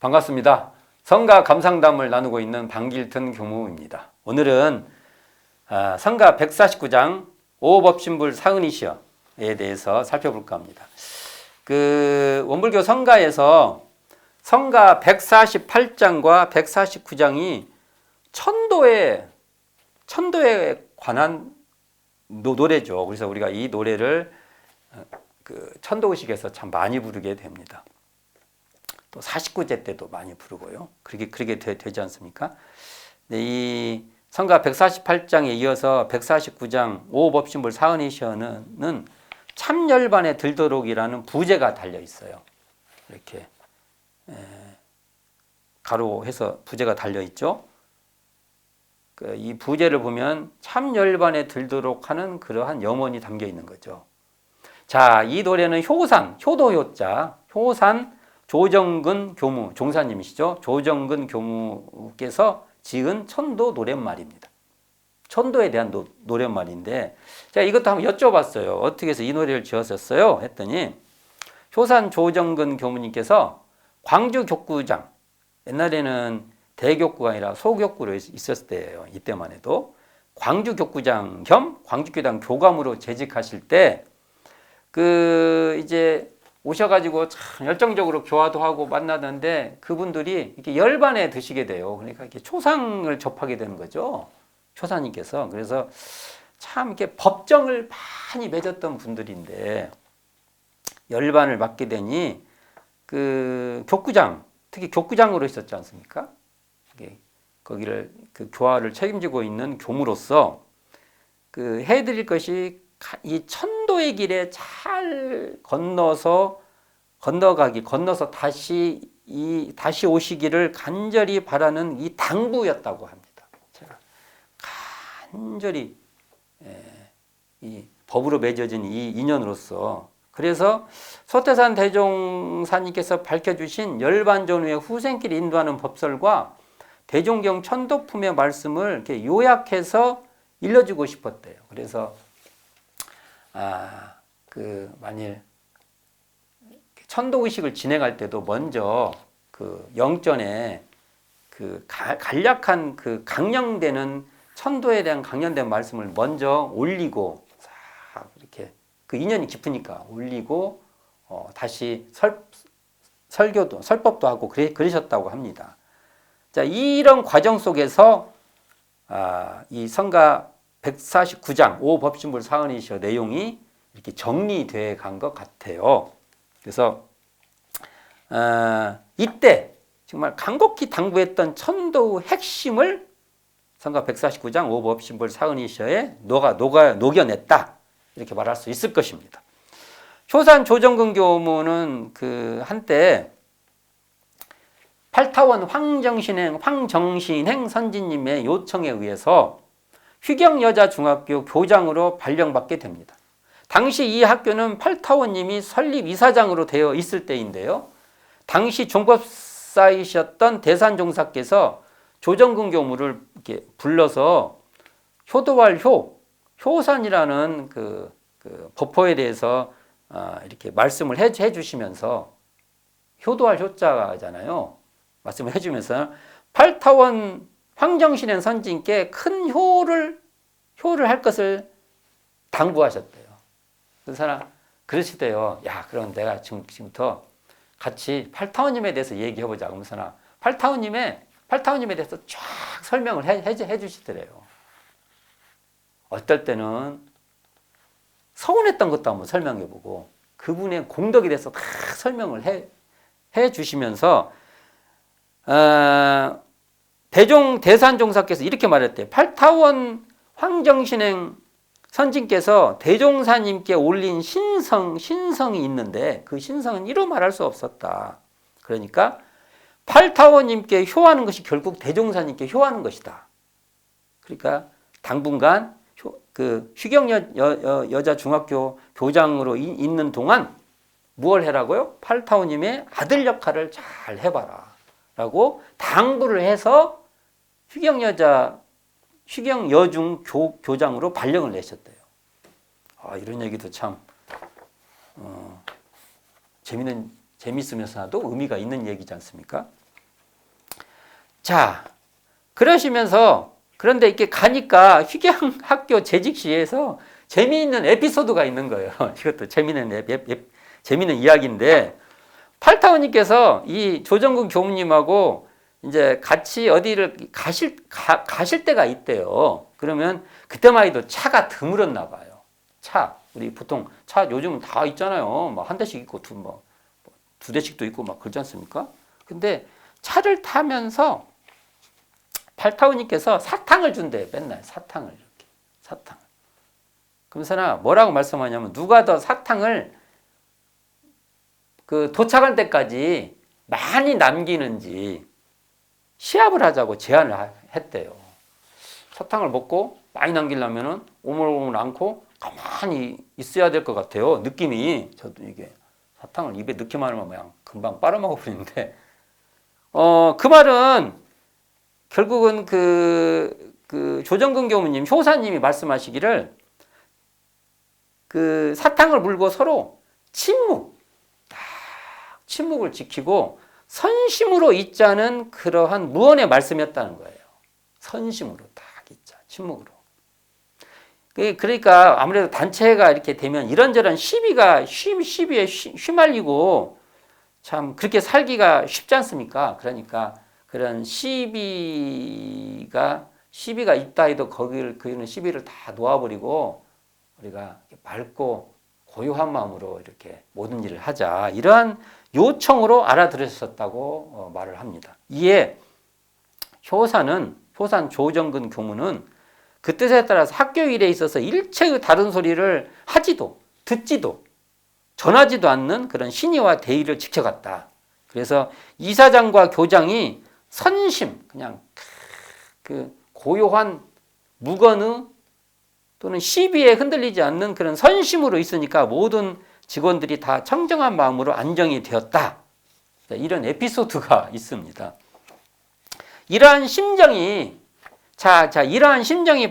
반갑습니다. 성가 감상담을 나누고 있는 방길튼 교무입니다. 오늘은 성가 149장 오법신불 사은이시여에 대해서 살펴볼까 합니다. 원불교 성가에서 성가 148장과 149장이 천도에 관한 노래죠. 그래서 우리가 이 노래를 천도의식에서 참 많이 부르게 됩니다. 또 49제 때도 많이 부르고요. 그렇게 되지 않습니까? 네, 이 성가 148장에 이어서 149장 오법신불 사은이시여는 참열반에 들도록이라는 부제가 달려 있어요. 이렇게 가로해서 부제가 달려 있죠. 이 부제를 보면 참열반에 들도록 하는 그러한 염원이 담겨 있는 거죠. 자, 이 노래는 효도효자, 효산 조정근 교무, 종사님이시죠. 조정근 교무께서 지은 천도 노랫말입니다. 천도에 대한 노랫말인데, 제가 이것도 한번 여쭤봤어요. 어떻게 해서 이 노래를 지었었어요? 했더니, 효산 조정근 교무님께서 광주 격구장, 옛날에는 대격구가 아니라 소격구로 있었을 때예요. 이때만 해도. 광주 격구장 겸 광주교당 교감으로 재직하실 때, 이제 오셔가지고 참 열정적으로 교화도 하고 만나는데 그분들이 이렇게 열반에 드시게 돼요. 그러니까 이렇게 초상을 접하게 되는 거죠. 효사님께서. 그래서 참 이렇게 법정을 많이 맺었던 분들인데 열반을 맡게 되니 격구장, 특히 격구장으로 있었지 않습니까? 거기를 교화를 책임지고 있는 교무로서 해드릴 것이 이 천도의 길에 잘 건너서 다시 오시기를 간절히 바라는 이 당부였다고 합니다. 제가 간절히 이 법으로 맺어진 이 인연으로서 그래서 소태산 대종사님께서 밝혀주신 열반전후의 후생길 인도하는 법설과 대종경 천도품의 말씀을 이렇게 요약해서 일러주고 싶었대요. 그래서 만일 천도의식을 진행할 때도 먼저 영전에 간략한 강령되는 천도에 대한 강령된 말씀을 먼저 올리고 이렇게 인연이 깊으니까 올리고 다시 설법도 하고 그러셨다고 합니다. 자, 이런 과정 속에서 이 성가 149장 오법신불 사은이시여 내용이 이렇게 정리되어 간 것 같아요. 그래서 이때 정말 간곡히 당부했던 천도의 핵심을 성가 149장 오법신불 사은이시여에 녹여냈다 이렇게 말할 수 있을 것입니다. 효산 조정근 교무는 한때 팔타원 황정신행 선지님의 요청에 의해서 휘경여자중학교 교장으로 발령받게 됩니다. 당시 이 학교는 팔타원님이 설립 이사장으로 되어 있을 때인데요. 당시 종법사이셨던 대산종사께서 조정근 교무를 이렇게 불러서 효도할 효산이라는 법호에 대해서 이렇게 말씀을 해주시면서 효도할 효자잖아요. 말씀을 해주면서 팔타원 황정신행 선진께 큰 효를 할 것을 당부하셨대요. 그 사람 그러시대요. 야, 그럼 내가 지금부터 같이 팔타원님에 대해서 얘기해보자. 그러면서 팔타원님에 대해서 쫙 설명을 해주시더래요. 어떨 때는 서운했던 것도 한번 설명해보고 그분의 공덕에 대해서 다 설명을 해주시면서 대산종사께서 이렇게 말했대요. 팔타원 황정신행 선진께서 대종사님께 올린 신성이 있는데 그 신성은 이루 말할 수 없었다. 그러니까 팔타원님께 효하는 것이 결국 대종사님께 효하는 것이다. 그러니까 당분간 휘경여자중학교 교장으로 있는 동안 무엇을 해라고요? 팔타원님의 아들 역할을 잘 해봐라 라고 당부를 해서 휘경여중 교장으로 발령을 내셨대요. 이런 얘기도 참 재밌으면서도 의미가 있는 얘기지 않습니까? 자, 그러시면서 그런데 이렇게 가니까 휴경학교 재직시에서 재미있는 에피소드가 있는 거예요. 이것도 재미있는 이야기인데 팔타원님께서 이 조정근 교무님하고 이제 같이 어디를 가실 때가 있대요. 그러면 그때만 해도 차가 드물었나 봐요. 우리 보통 차 요즘은 다 있잖아요. 막 한 대씩 있고 두 대씩도 있고 막 그러지 않습니까? 근데 차를 타면서 팔타원님께서 사탕을 준대요. 맨날 사탕을 이렇게 사탕. 그러면서 뭐라고 말씀하냐면 누가 더 사탕을 그 도착할 때까지 많이 남기는지 시합을 하자고 제안을 했대요. 사탕을 먹고 많이 남기려면은 오물오물 않고 가만히 있어야 될 것 같아요. 느낌이. 저도 이게 사탕을 입에 넣기만 하면 그냥 금방 빨아먹어 버리는데 그 말은 결국은 그 조정근 교무님, 효사님이 말씀하시기를 그 사탕을 물고 서로 침묵을 지키고 선심으로 있자는 그러한 무언의 말씀이었다는 거예요. 선심으로 딱 있자, 침묵으로. 그러니까 아무래도 단체가 이렇게 되면 이런저런 시비에 휘말리고 참 그렇게 살기가 쉽지 않습니까? 그러니까 그런 시비가 있다 해도 거기는 시비를 다 놓아버리고 우리가 맑고 고요한 마음으로 이렇게 모든 일을 하자. 이러한 요청으로 알아들으셨다고 말을 합니다. 이에 효산 조정근 교무는 그 뜻에 따라서 학교 일에 있어서 일체의 다른 소리를 하지도 듣지도 전하지도 않는 그런 신의와 대의를 지켜갔다. 그래서 이사장과 교장이 선심, 그냥 그 고요한 무건의 또는 시비에 흔들리지 않는 그런 선심으로 있으니까 모든 직원들이 다 청정한 마음으로 안정이 되었다. 이런 에피소드가 있습니다. 이러한 심정이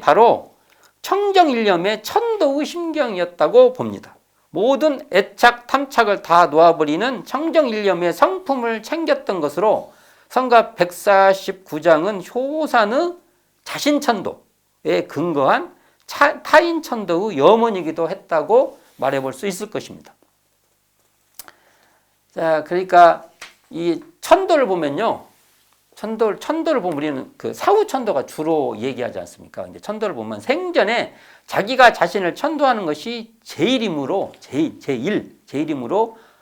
바로 청정일념의 천도의 심경이었다고 봅니다. 모든 애착, 탐착을 다 놓아버리는 청정일념의 성품을 챙겼던 것으로 성가 149장은 효산의 자신천도에 근거한 타인천도의 염원이기도 했다고 말해볼 수 있을 것입니다. 자, 그러니까 이 천도를 보면요. 천도를 보면 우리는 그 사후천도가 주로 얘기하지 않습니까? 근데 천도를 보면 생전에 자기가 자신을 천도하는 것이 제일이므로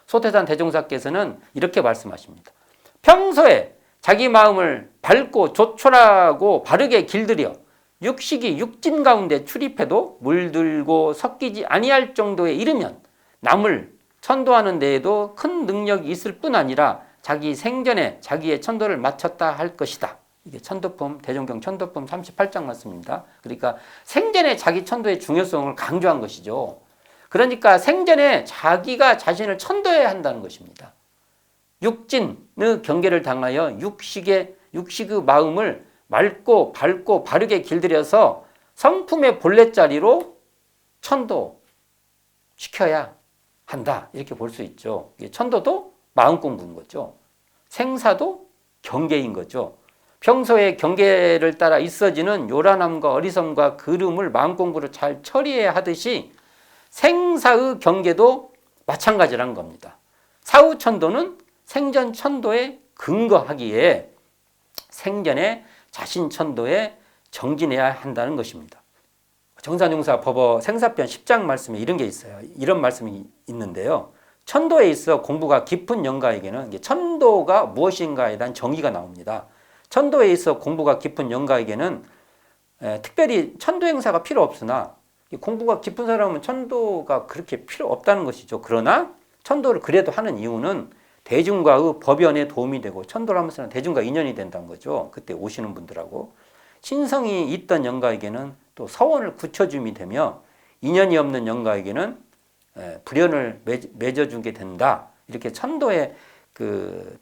소태산 대종사께서는 이렇게 말씀하십니다. 평소에 자기 마음을 밝고 조촐하고 바르게 길들여 육식이 육진 가운데 출입해도 물들고 섞이지 아니할 정도에 이르면 남을 천도하는 데에도 큰 능력이 있을 뿐 아니라 자기 생전에 자기의 천도를 마쳤다 할 것이다. 이게 천도품, 대종경 천도품 38장 말씀입니다. 그러니까 생전에 자기 천도의 중요성을 강조한 것이죠. 그러니까 생전에 자기가 자신을 천도해야 한다는 것입니다. 육진의 경계를 당하여 육식의 마음을 맑고 밝고 바르게 길들여서 성품의 본래자리로 천도시켜야 한다. 이렇게 볼 수 있죠. 천도도 마음 공부인 거죠. 생사도 경계인 거죠. 평소에 경계를 따라 있어지는 요란함과 어리석음과 그름을 마음 공부로 잘 처리해야 하듯이 생사의 경계도 마찬가지라는 겁니다. 사후천도는 생전 천도에 근거하기에 생전에 자신 천도에 정진해야 한다는 것입니다. 정산용사 법어 생사편 10장 말씀에 이런 게 있어요. 이런 말씀이 있는데요. 천도에 있어 공부가 깊은 영가에게는 천도가 무엇인가에 대한 정의가 나옵니다. 천도에 있어 공부가 깊은 영가에게는 특별히 천도 행사가 필요 없으나 공부가 깊은 사람은 천도가 그렇게 필요 없다는 것이죠. 그러나 천도를 그래도 하는 이유는 대중과의 법연에 도움이 되고 천도를 하면서는 대중과 인연이 된다는 거죠. 그때 오시는 분들하고 신성이 있던 영가에게는 또 서원을 굳혀줌이 되며 인연이 없는 영가에게는 불연을 맺어주게 된다. 이렇게 천도의 그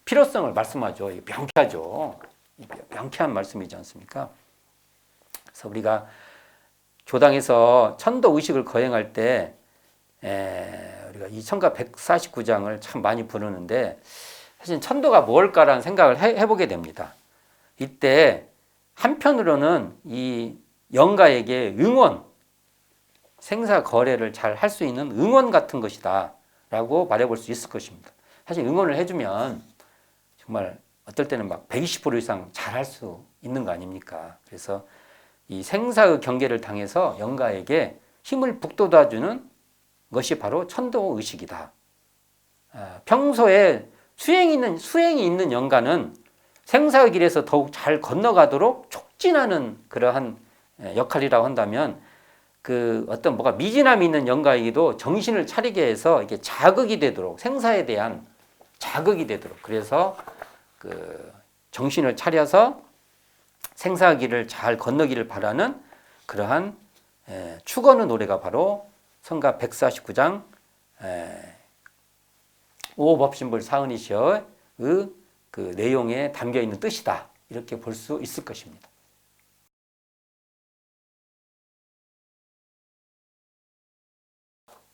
필요성을 말씀하죠. 명쾌하죠. 명쾌한 말씀이지 않습니까? 그래서 우리가 교당에서 천도 의식을 거행할 때 우리가 이 성가 149장을 참 많이 부르는데 사실 천도가 뭘까라는 생각을 해보게 됩니다. 이때 한편으로는 이 영가에게 응원, 생사 거래를 잘 할 수 있는 응원 같은 것이다 라고 말해볼 수 있을 것입니다. 사실 응원을 해주면 정말 어떨 때는 막 120% 이상 잘 할 수 있는 거 아닙니까? 그래서 이 생사의 경계를 당해서 영가에게 힘을 북돋아주는 것이 바로 천도 의식이다. 평소에 수행이 있는 영가는 생사의 길에서 더욱 잘 건너가도록 촉진하는 그러한 역할이라고 한다면 그 어떤 뭐가 미진함이 있는 영가에게도 정신을 차리게 해서 이게 자극이 되도록 생사에 대한 자극이 되도록 그래서 그 정신을 차려서 생사의 길을 잘 건너기를 바라는 그러한 축원의 노래가 바로 성가 149장 오법신불 사은이시여의 그 내용에 담겨 있는 뜻이다. 이렇게 볼 수 있을 것입니다.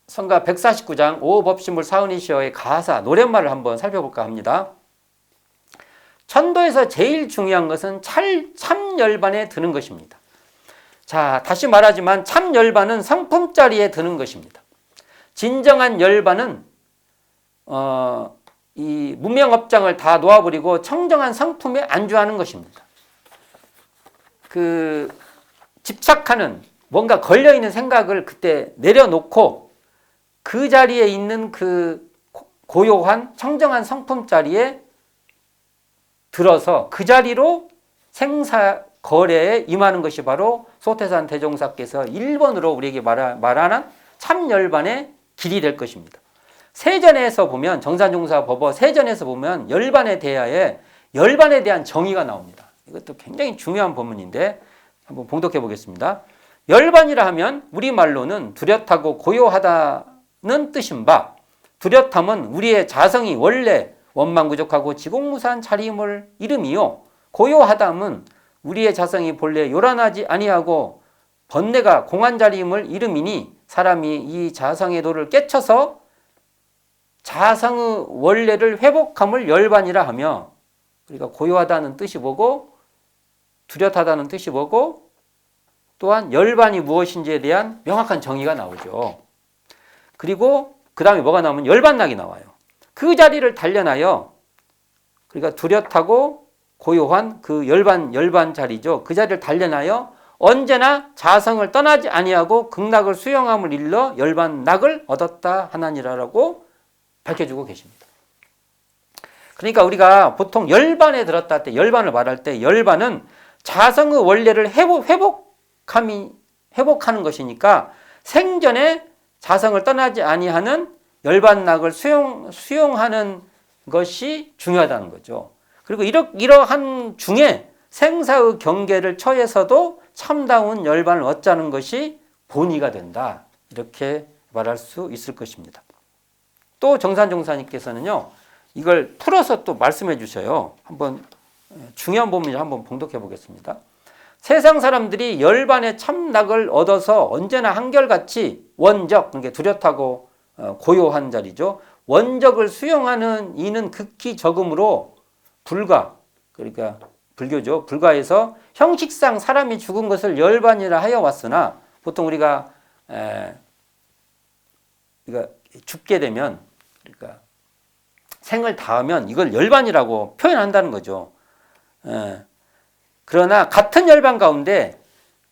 성가 149장 오법신불 사은이시여의 가사 노랫말을 한번 살펴볼까 합니다. 천도에서 제일 중요한 것은 참열반에 드는 것입니다. 자, 다시 말하지만 참열반은 상품자리에 드는 것입니다. 진정한 열반은 이 문명업장을 다 놓아버리고 청정한 상품에 안주하는 것입니다. 그 집착하는 뭔가 걸려있는 생각을 그때 내려놓고 그 자리에 있는 그 고요한 청정한 상품 자리에 들어서 그 자리로 생사 거래에 임하는 것이 바로 소태산 대종사께서 1번으로 우리에게 말하는 참열반의 길이 될 것입니다. 세전에서 보면 정산종사 법어 세전에서 보면 열반에 대한 정의가 나옵니다. 이것도 굉장히 중요한 법문인데 한번 봉독해 보겠습니다. 열반이라 하면 우리말로는 뚜렷하고 고요하다는 뜻인 바 뚜렷함은 우리의 자성이 원래 원망부족하고 지공무사한 자리임을 이름이요 고요하담은 우리의 자성이 본래 요란하지 아니하고 번뇌가 공한 자리임을 이름이니 사람이 이 자성의 도를 깨쳐서 자성의 원래를 회복함을 열반이라 하며 우리가 고요하다는 뜻이 뭐고 뚜렷하다는 뜻이 뭐고 또한 열반이 무엇인지에 대한 명확한 정의가 나오죠. 그리고 그 다음에 뭐가 나오면 열반락이 나와요. 그 자리를 단련하여 그러니까 뚜렷하고 고요한 그 열반 자리죠. 그 자리를 단련하여 언제나 자성을 떠나지 아니하고 극락을 수용함을 일러 열반락을 얻었다 하나니라라고 밝혀주고 계십니다. 그러니까 우리가 보통 열반에 들었다 할 때 열반을 말할 때 열반은 자성의 원래를 회복하는 것이니까 생전에 자성을 떠나지 아니하는 열반락을 수용하는 것이 중요하다는 거죠. 그리고 이러한 중에 생사의 경계를 처해서도 참다운 열반을 얻자는 것이 본의가 된다. 이렇게 말할 수 있을 것입니다. 또 정산종사님께서는요, 이걸 풀어서 또 말씀해 주셔요. 한번 중요한 부분을 한번 봉독해 보겠습니다. 세상 사람들이 열반의 참락을 얻어서 언제나 한결같이 원적, 그러니까 뚜렷하고 고요한 자리죠. 원적을 수용하는 이는 극히 적음으로 불가, 그러니까 불교죠. 불가에서 형식상 사람이 죽은 것을 열반이라 하여 왔으나 보통 우리가 죽게 되면 그러니까 생을 다하면 이걸 열반이라고 표현한다는 거죠. 그러나 같은 열반 가운데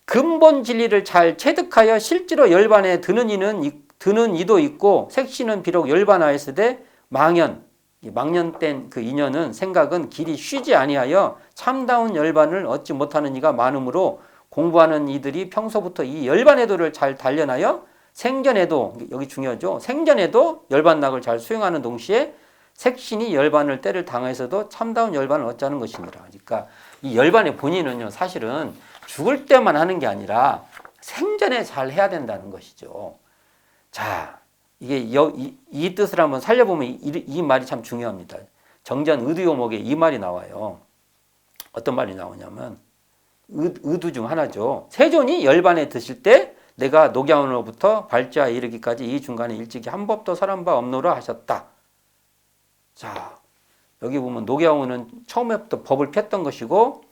근본 진리를 잘 체득하여 실제로 열반에 드는 이도 있고 색시는 비록 열반하였으되 망연된 그 인연은 생각은 길이 쉬지 아니하여 참다운 열반을 얻지 못하는 이가 많으므로 공부하는 이들이 평소부터 이 열반의 도를 잘 단련하여 생전에도 여기 중요하죠. 생전에도 열반락을 잘 수용하는 동시에 색신이 열반을 때를 당해서도 참다운 열반을 얻자는 것이니라. 그러니까 이 열반의 본인은요, 사실은 죽을 때만 하는 게 아니라 생전에 잘 해야 된다는 것이죠. 자, 이게 이 뜻을 한번 살려보면 이 말이 참 중요합니다. 정전 의두요목에 이 말이 나와요. 어떤 말이 나오냐면 의두 중 하나죠. 세존이 열반에 드실 때 내가 녹양으로부터 발자에 이르기까지 이 중간에 일찍이 한 법도 설한 바 없노라 하셨다. 자, 여기 보면 노경우는 처음부터 법을 폈던 것이고,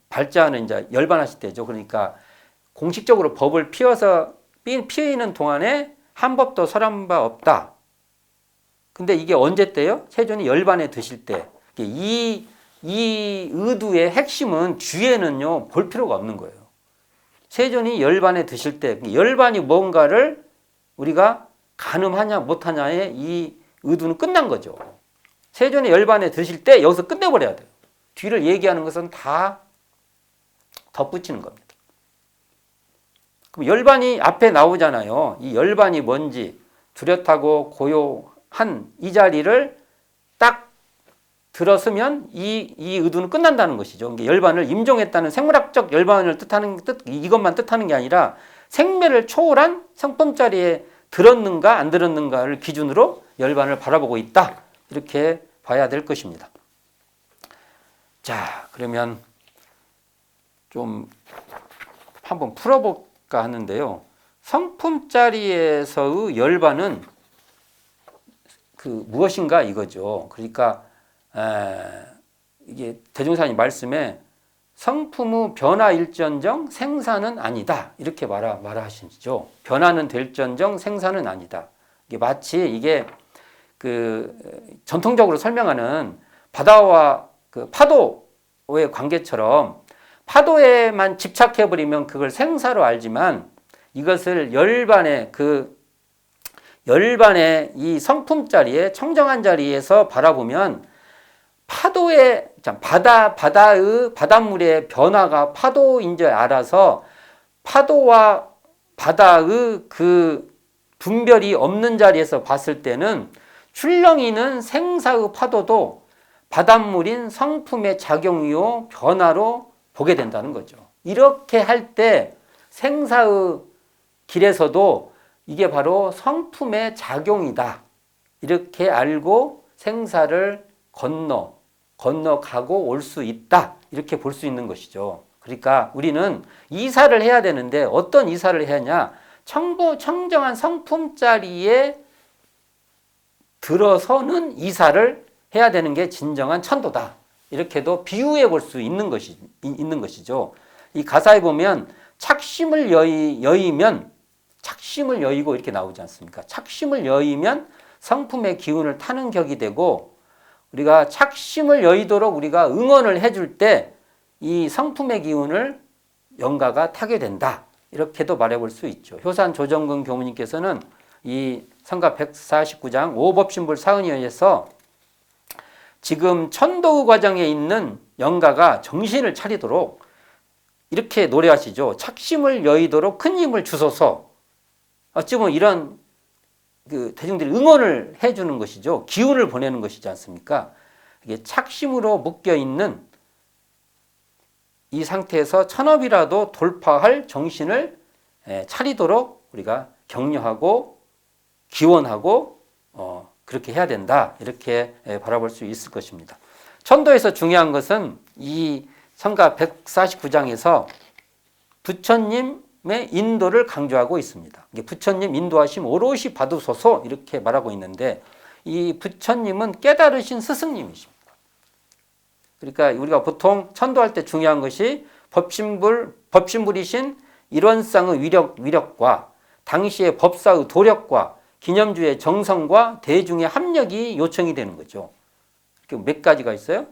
발자는 이제 열반하실 때죠. 그러니까 공식적으로 법을 피우는 동안에 한 법도 설한 바 없다. 근데 이게 언제 때요? 세존이 열반에 드실 때. 이 의두의 핵심은 뒤에는요, 볼 필요가 없는 거예요. 세존이 열반에 드실 때, 열반이 뭔가를 우리가 가늠하냐 못하냐의 이 의두는 끝난 거죠. 세존이 열반에 드실 때 여기서 끝내버려야 돼요. 뒤를 얘기하는 것은 다 덧붙이는 겁니다. 그럼 열반이 앞에 나오잖아요. 이 열반이 뭔지 뚜렷하고 고요한 이 자리를 딱 들었으면 이 의두는 끝난다는 것이죠. 열반을 임종했다는 생물학적 열반을 이것만 뜻하는 게 아니라 생매를 초월한 성품자리에 들었는가 안 들었는가를 기준으로 열반을 바라보고 있다. 이렇게 봐야 될 것입니다. 자, 그러면 좀 한번 풀어볼까 하는데요. 성품자리에서의 열반은 무엇인가 이거죠. 그러니까 이게 대종사님 말씀에 성품의 변화일전정 생사는 아니다. 이렇게 말하시죠. 변화는 될전정 생사는 아니다. 이게 마치 이게 전통적으로 설명하는 바다와 파도의 관계처럼 파도에만 집착해버리면 그걸 생사로 알지만 이것을 열반의 이 성품자리에 청정한 자리에서 바라보면 파도의 바닷물의 변화가 파도인 줄 알아서 파도와 바다의 분별이 없는 자리에서 봤을 때는 출렁이는 생사의 파도도 바닷물인 성품의 작용이요 변화로 보게 된다는 거죠. 이렇게 할 때 생사의 길에서도 이게 바로 성품의 작용이다. 이렇게 알고 생사를 건너가고 올 수 있다. 이렇게 볼 수 있는 것이죠. 그러니까 우리는 이사를 해야 되는데 어떤 이사를 해야 하냐? 청정한 성품자리에 들어서는 이사를 해야 되는 게 진정한 천도다. 이렇게도 비유해 볼 수 있는 것이죠. 이 가사에 보면 착심을 여의면 착심을 여의고 이렇게 나오지 않습니까? 착심을 여의면 성품의 기운을 타는 격이 되고 우리가 착심을 여의도록 우리가 응원을 해줄 때 이 성품의 기운을 영가가 타게 된다. 이렇게도 말해볼 수 있죠. 효산 조정근 교무님께서는 이 성가 149장 5법신불 사은이에서 지금 천도의 과정에 있는 영가가 정신을 차리도록 이렇게 노래하시죠. 착심을 여의도록 큰 힘을 주소서. 어찌 보면 이런 대중들이 응원을 해주는 것이죠. 기운을 보내는 것이지 않습니까? 이게 착심으로 묶여있는 이 상태에서 천업이라도 돌파할 정신을 차리도록 우리가 격려하고 기원하고 그렇게 해야 된다. 이렇게 바라볼 수 있을 것입니다. 천도에서 중요한 것은 이 성가 149장에서 부처님의 인도를 강조하고 있습니다. 부처님 인도하심 오롯이 받으소서 이렇게 말하고 있는데 이 부처님은 깨달으신 스승님이십니다. 그러니까 우리가 보통 천도할 때 중요한 것이 법신불이신 일원상의 위력과 당시의 법사의 도력과 기념주의 정성과 대중의 합력이 요청이 되는 거죠. 몇 가지가 있어요?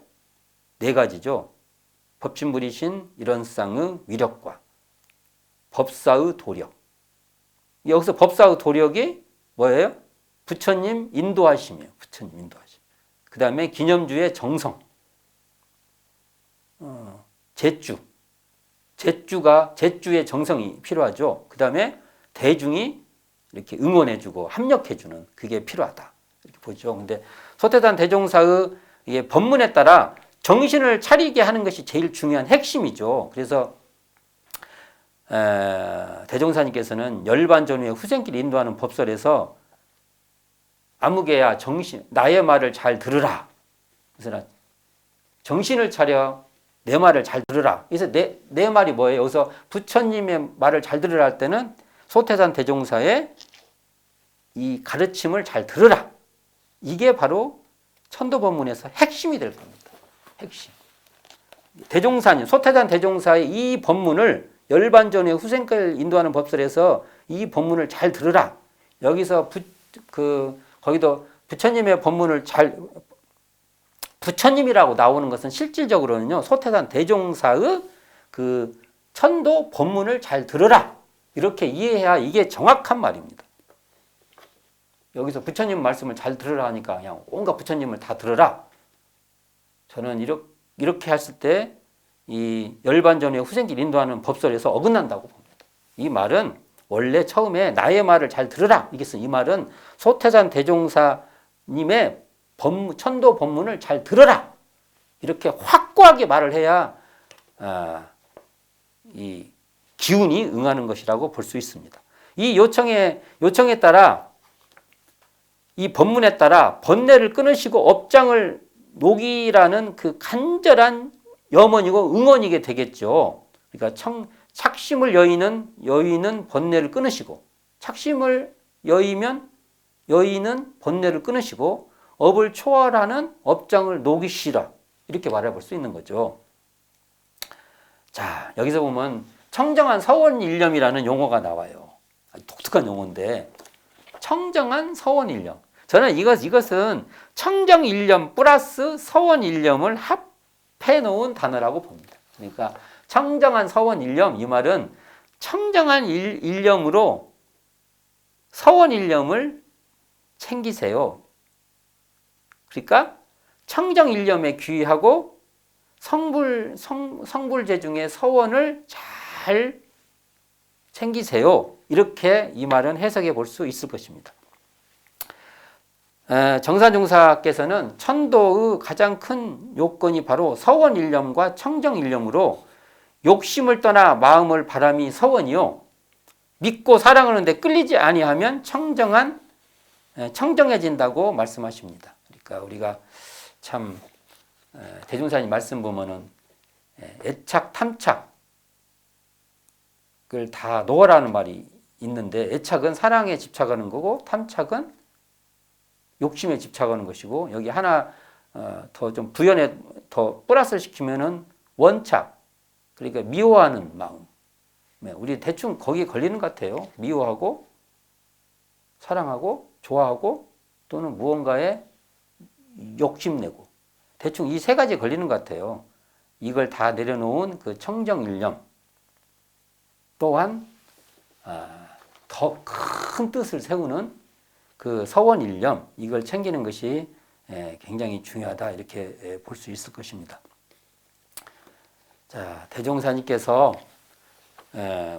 4가지죠. 법신불이신 일원상의 위력과 법사의 도력. 여기서 법사의 도력이 뭐예요? 부처님 인도하심이에요. 부처님 인도하심. 그 다음에 기념주의 정성. 제주의 정성이 필요하죠. 그 다음에 대중이 이렇게 응원해주고 합력해주는 그게 필요하다. 이렇게 보죠. 근데 소태산 대종사의 법문에 따라 정신을 차리게 하는 것이 제일 중요한 핵심이죠. 그래서 대종사님께서는 열반전후의 후생길 인도하는 법설에서 아무개야 나의 말을 잘 들으라. 그래서 정신을 차려 내 말을 잘 들으라. 그래서 내 말이 뭐예요? 여기서 부처님의 말을 잘 들으라 할 때는 소태산 대종사의 이 가르침을 잘 들으라. 이게 바로 천도법문에서 핵심이 될 겁니다. 핵심. 대종사님, 소태산 대종사의 이 법문을 열반전의 후생을 인도하는 법설에서 이 법문을 잘 들으라. 여기서 거기도 부처님의 법문을 부처님이라고 나오는 것은 실질적으로는요, 소태산 대종사의 그 천도 법문을 잘 들으라. 이렇게 이해해야 이게 정확한 말입니다. 여기서 부처님 말씀을 잘 들으라 하니까 그냥 온갖 부처님을 다 들으라. 저는 이렇게 했을 때 이 열반전의 후생길 인도하는 법설에서 어긋난다고 봅니다. 이 말은 원래 처음에 나의 말을 잘 들으라. 이 말은 소태산 대종사님의 천도 법문을 잘 들으라. 이렇게 확고하게 말을 해야 이 기운이 응하는 것이라고 볼 수 있습니다. 이 요청에 따라 이 법문에 따라 번뇌를 끊으시고 업장을 녹이라는 그 간절한 염원이고 응원이게 되겠죠. 그러니까 착심을 여의는 번뇌를 끊으시고, 착심을 여의는 번뇌를 끊으시고, 업을 초월하는 업장을 녹이시라. 이렇게 말해볼 수 있는 거죠. 자, 여기서 보면 청정한 서원일념이라는 용어가 나와요. 아주 독특한 용어인데, 청정한 서원일념. 저는 이것은 청정일념 플러스 서원일념을 합해 놓은 단어라고 봅니다. 그러니까 청정한 서원일념, 이 말은 청정한 일념으로 서원일념을 챙기세요. 그러니까 청정일념에 귀의하고 성불제 중에 서원을 잘 챙기세요. 이렇게 이 말은 해석해 볼 수 있을 것입니다. 정사중사께서는 천도의 가장 큰 요건이 바로 서원일념과 청정일념으로 욕심을 떠나 마음을 바람이 서원이요, 믿고 사랑하는데 끌리지 아니하면 청정해진다고 말씀하십니다. 그러니까 우리가 참 대종사님 말씀 보면은 애착, 탐착을 다 놓으라는 말이 있는데, 애착은 사랑에 집착하는 거고 탐착은 욕심에 집착하는 것이고, 여기 하나 더 좀 부연해 더 플러스를 시키면은 원착, 그러니까 미워하는 마음. 우리 대충 거기에 걸리는 것 같아요. 미워하고 사랑하고 좋아하고 또는 무언가에 욕심내고, 대충 이 세 가지 걸리는 것 같아요. 이걸 다 내려놓은 그 청정일념, 또한 더 큰 뜻을 세우는 그 서원일념, 이걸 챙기는 것이 굉장히 중요하다, 이렇게 볼 수 있을 것입니다. 자, 대종사님께서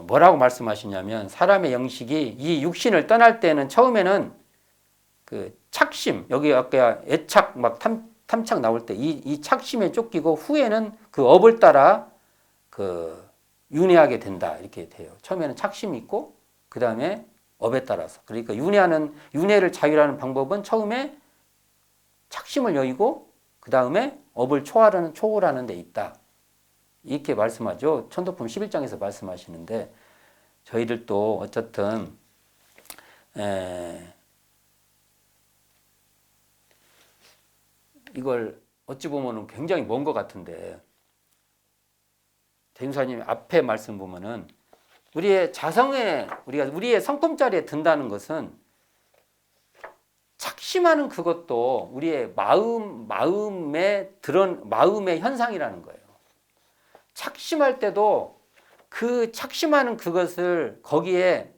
뭐라고 말씀하시냐면, 사람의 영식이 이 육신을 떠날 때는 처음에는 그 착심, 여기 아까 애착 막 탐착 나올 때 이 착심에 쫓기고 후에는 그 업을 따라 그 윤회하게 된다, 이렇게 돼요. 처음에는 착심이 있고 그 다음에 업에 따라서. 그러니까 윤회를 자유하는 방법은 처음에 착심을 여의고 그 다음에 업을 초월하는 데 있다, 이렇게 말씀하죠. 천도품 11장에서 말씀하시는데, 저희들도 어쨌든 이걸 어찌 보면 굉장히 먼 것 같은데, 대종사님 앞에 말씀 보면은 우리의 우리의 성품자리에 든다는 것은 착심하는 그것도 우리의 마음의 현상이라는 거예요. 착심할 때도 그 착심하는 그것을 거기에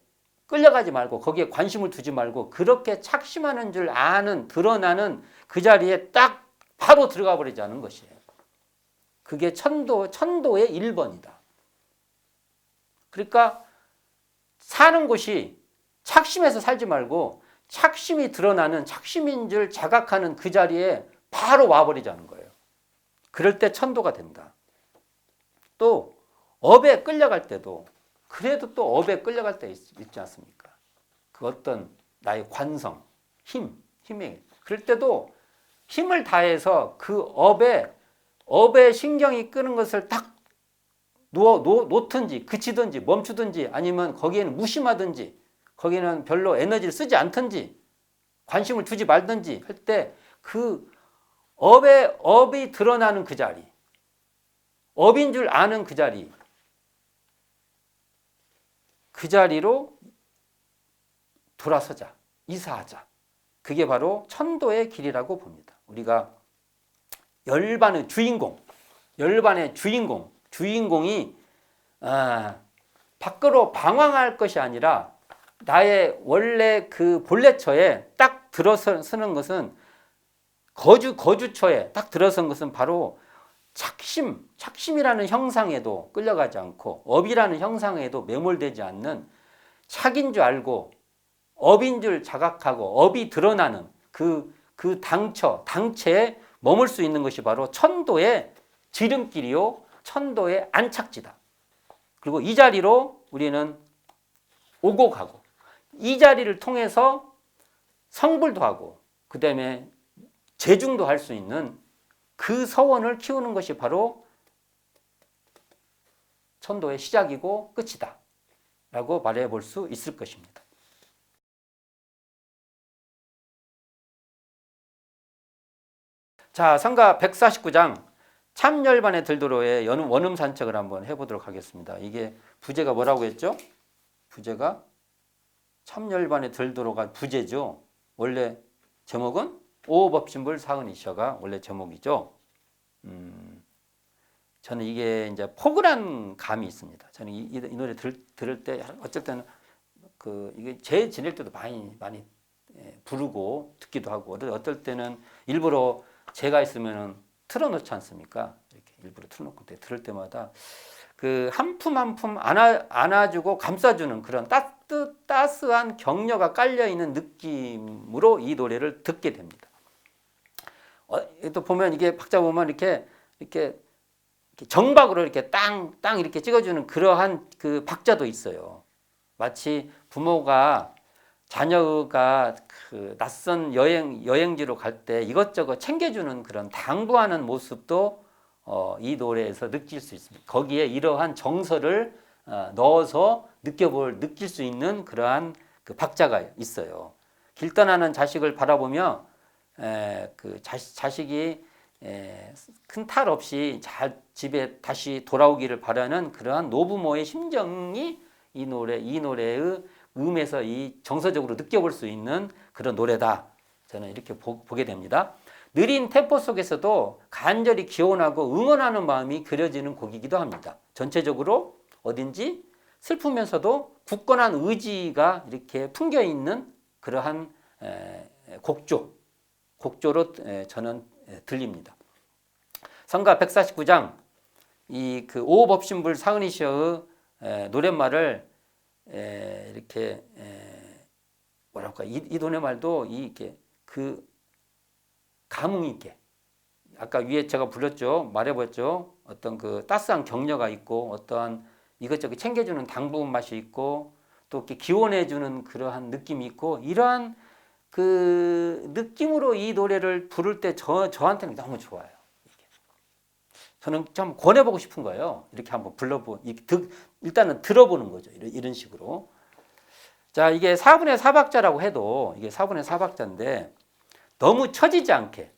끌려가지 말고, 거기에 관심을 두지 말고, 그렇게 착심하는 줄 드러나는 그 자리에 딱 바로 들어가 버리자는 것이에요. 그게 천도의 1번이다. 그러니까 사는 곳이 착심해서 살지 말고 착심이 드러나는, 착심인 줄 자각하는 그 자리에 바로 와버리자는 거예요. 그럴 때 천도가 된다. 또 업에 끌려갈 때도, 그래도 또 업에 끌려갈 때 있지 않습니까? 그 어떤 나의 관성, 힘에, 그럴 때도 힘을 다해서 그 업에 신경이 끄는 것을 딱 놓든지 그치든지 멈추든지, 아니면 거기에는 무심하든지 거기에는 별로 에너지를 쓰지 않든지 관심을 두지 말든지 할 때 그 업이 드러나는 그 자리, 업인 줄 아는 그 자리, 그 자리로 돌아서자, 이사하자. 그게 바로 천도의 길이라고 봅니다. 우리가 열반의 주인공이 밖으로 방황할 것이 아니라 나의 원래 그 본래처에 딱 들어서는 것은 거주처에 딱 들어선 것은 바로 착심이라는 형상에도 끌려가지 않고 업이라는 형상에도 매몰되지 않는 착인 줄 알고 업인 줄 자각하고 업이 드러나는 그 당체에 머물 수 있는 것이 바로 천도의 지름길이요, 천도의 안착지다. 그리고 이 자리로 우리는 오고 가고, 이 자리를 통해서 성불도 하고, 그 다음에 재중도 할 수 있는 그 서원을 키우는 것이 바로 천도의 시작이고 끝이다 라고 말해 볼 수 있을 것입니다. 자, 성가 149장 참열반에 들도록의 원음 산책을 한번 해보도록 하겠습니다. 이게 부제가 뭐라고 했죠? 부제가 참열반에 들도록한 부제죠. 원래 제목은 오법신불 사은이셔가 원래 제목이죠. 저는 이게 이제 포근한 감이 있습니다. 저는 이 노래 들을 때 어쩔 때는 이게 제 지낼 때도 많이 부르고 듣기도 하고, 어떨 때는 일부러 제가 있으면은 틀어놓지 않습니까? 이렇게 일부러 틀어놓고 들을 때마다 그 한 품 한 품 안아주고 감싸주는 그런 따스한 격려가 깔려 있는 느낌으로 이 노래를 듣게 됩니다. 또 보면 이게 박자 보면 이렇게 정박으로 이렇게 땅 이렇게 찍어주는 그러한 그 박자도 있어요. 마치 부모가 자녀가 그 낯선 여행지로 갈 때 이것저것 챙겨주는 그런 당부하는 모습도 이 노래에서 느낄 수 있습니다. 거기에 이러한 정서를 넣어서 느낄 수 있는 그러한 그 박자가 있어요. 길 떠나는 자식을 바라보며 그 자식이 큰 탈 없이 잘 집에 다시 돌아오기를 바라는 그러한 노부모의 심정이 이 노래의 음에서 이 정서적으로 느껴볼 수 있는 그런 노래다. 저는 이렇게 보게 됩니다. 느린 템포 속에서도 간절히 기원하고 응원하는 마음이 그려지는 곡이기도 합니다. 전체적으로 어딘지 슬프면서도 굳건한 의지가 이렇게 품겨 있는 그러한 곡조로 저는 들립니다. 성가 149장 이 그 오법신불 사은이셔의 노랫말을 이렇게 뭐랄까 이 노랫말도 이게 그 감흥 있게 아까 위에 제가 불렀죠, 말해봤죠. 어떤 그 따스한 격려가 있고 어떠한 이것저것 챙겨주는 당부한 맛이 있고 또 이렇게 기원해주는 그러한 느낌이 있고 이러한 그 느낌으로 이 노래를 부를 때 저한테는 너무 좋아요. 저는 좀 권해보고 싶은 거예요. 이렇게 한번 일단은 들어보는 거죠. 이런 식으로. 자, 이게 4분의 4박자라고 해도 이게 4분의 4박자인데 너무 처지지 않게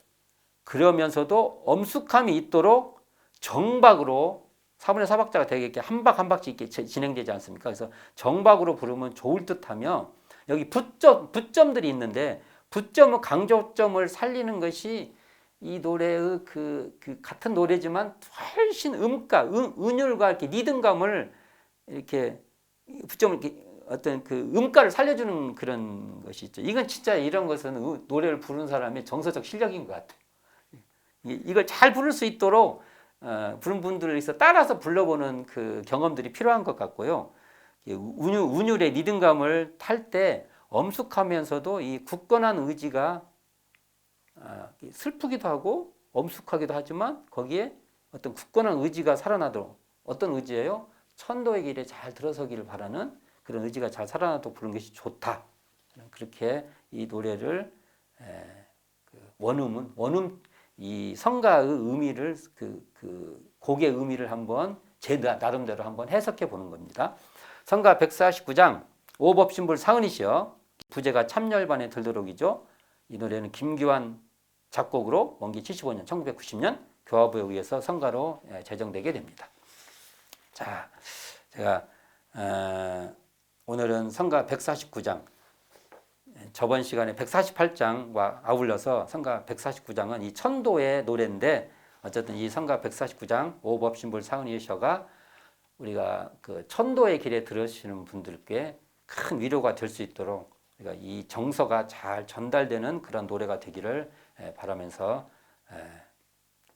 그러면서도 엄숙함이 있도록 정박으로 4분의 4박자가 되게 이렇게 한 박 한 박씩 이렇게 진행되지 않습니까? 그래서 정박으로 부르면 좋을 듯하며 여기 붙점들이 있는데 붙점은 강조점을 살리는 것이 이 노래의 그 같은 노래지만 훨씬 은율과 이렇게 리듬감을 이렇게 붙점을 이렇게 어떤 그 음가를 살려주는 그런 것이 있죠. 이건 진짜 이런 것은 노래를 부르는 사람의 정서적 실력인 것 같아요. 이걸 잘 부를 수 있도록 부른 분들을 위해서 따라서 불러보는 그 경험들이 필요한 것 같고요. 운율의 리듬감을 탈 때 엄숙하면서도 이 굳건한 의지가 슬프기도 하고 엄숙하기도 하지만 거기에 어떤 굳건한 의지가 살아나도록 어떤 의지예요? 천도의 길에 잘 들어서기를 바라는 그런 의지가 잘 살아나도록 부르는 것이 좋다. 그렇게 이 노래를 원음 이 성가의 의미를 그 곡의 의미를 한번 제 나름대로 한번 해석해 보는 겁니다. 성가 149장 오법신불 사은이시여 부제가 참열반에 들도록이죠. 이 노래는 김규환 작곡으로 원기 75년 1990년 교화부에 의해서 성가로 제정되게 됩니다. 자, 제가 오늘은 성가 149장, 저번 시간에 148장과 아울러서 성가 149장은 이 천도의 노래인데 어쨌든 이 성가 149장 오법신불 사은이셔가 우리가 그 천도의 길에 들으시는 분들께 큰 위로가 될 수 있도록 우리가 이 정서가 잘 전달되는 그런 노래가 되기를 바라면서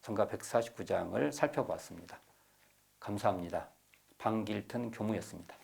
성가 149장을 살펴보았습니다. 감사합니다. 방길튼 교무였습니다.